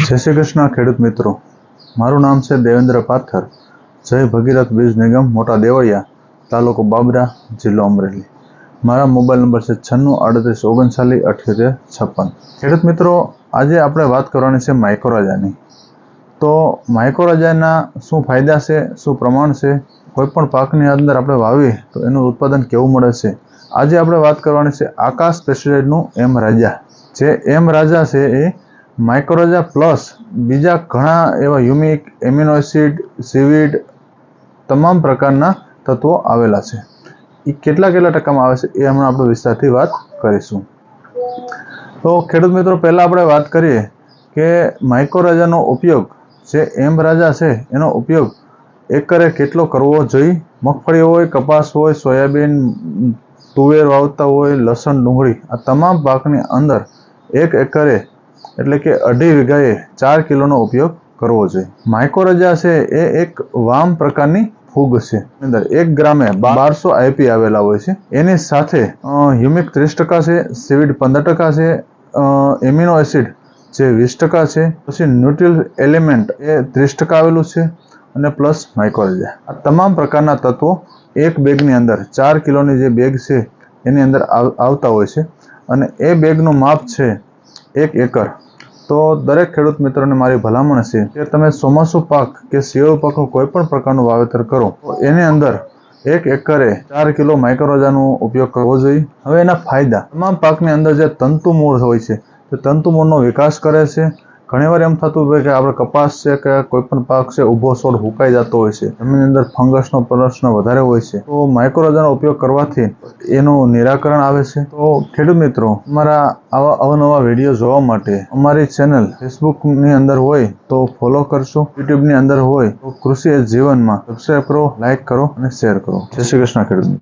જય શ્રી કૃષ્ણ ખેડૂત મિત્રો, મારું નામ છે દેવેન્દ્ર પાથર, જય ભગીરથ બીજ નિગમ મોટા દેવળિયા, તાલુકો બાબરા, જિલ્લો અમરેલી। મારા મોબાઈલ નંબર છે 9638397856। ખેડૂત મિત્રો, આજે આપણે વાત કરવાની છે માઇક્રોરાજાની। તો માઇક્રોરાજાના શું ફાયદા છે, શું પ્રમાણ છે, કોઈપણ પાકની અંદર આપણે વાવીએ તો એનું ઉત્પાદન કેવું મળે છે, આજે આપણે વાત કરવાની છે આકાશ પેસ્ટિસાઇડનું એમ રાજા। જે એમ રાજા છે એ માઇક્રોરાજા પ્લસ બીજા ઘણા એવા હ્યુમિક, એમિનો એસિડ, સીવીડ તમામ પ્રકારના તત્વો આવેલા છે। એ કેટલા ટકામાં આવે છે એ હમણાં આપણે વિસ્તારથી વાત કરીશું। તો ખેડૂત મિત્રો, પહેલાં આપણે વાત કરીએ કે માઇક્રોરાજાનો ઉપયોગ જે એમ રાજા છે એનો ઉપયોગ એકરે કેટલો કરવો જોઈએ। મગફળી હોય, કપાસ હોય, સોયાબીન, તુવેર વાવતા હોય, લસણ, ડુંગળી, આ તમામ પાકની અંદર એક એકરે એટલે કે 2.5 વીઘાએ 4 કિલોનો ઉપયોગ કરવો જોઈએ। માઇક્રોરાજા છે એ એક વામ પ્રકારની ફૂગ છે। અંદર 1 ગ્રામે 1200 આઈપી આવેલા હોય છે। એની સાથે હ્યુમિક 30% છે, સીવીડ 15% છે, એમિનો એસિડ જે 20% છે, પછી ન્યુટ્રિલ એલિમેન્ટ એ 30% આવેલું છે, અને પ્લસ માઇક્રોરાજા। આ તમામ પ્રકારના તત્વો એક બેગની અંદર 4 કિલોની જે બેગ છે એની અંદર આવતા હોય છે, અને એ બેગનું માપ છે 1 એકર। તો દરેક ખેડૂત મિત્રોને મારી ભલામણ છે કે તમે ચોમાસુ પાક કે શિયાળુ પાકનું કોઈ પણ પ્રકારનું વાવેતર કરો તો એની અંદર 1 એકરે 4 કિલો માઇક્રોરાજાનો ઉપયોગ કરવો જોઈએ। હવે એના ફાયદા, તમામ પાકની અંદર જે તંતુ મૂળ હોય છે તે તંતુ મૂળનો વિકાસ કરે છે। ઘણીવાર એમ થતું હોય કે આપણે કપાસ છે કે કોઈ પણ પાક છે ઊભો છોડ હુકાઈ જતો હોય છે, જમીનની અંદર ફંગસનો પ્રશ્ન વધારે હોય છે, તો માઇક્રોરાજાનો ઉપયોગ કરવાથી એનું નિરાકરણ આવે છે। તો ખેડૂત મિત્રો, અમારા આવા અવનવા વિડીયો જોવા માટે અમારી ચેનલ ફેસબુકની અંદર હોય તો ફોલો કરશો, યુટ્યુબની અંદર હોય તો કૃષિ જીવનમાં સબસ્ક્રાઈબ કરો, લાઈક કરો અને શેર કરો। જય શ્રી કૃષ્ણ ખેડૂત।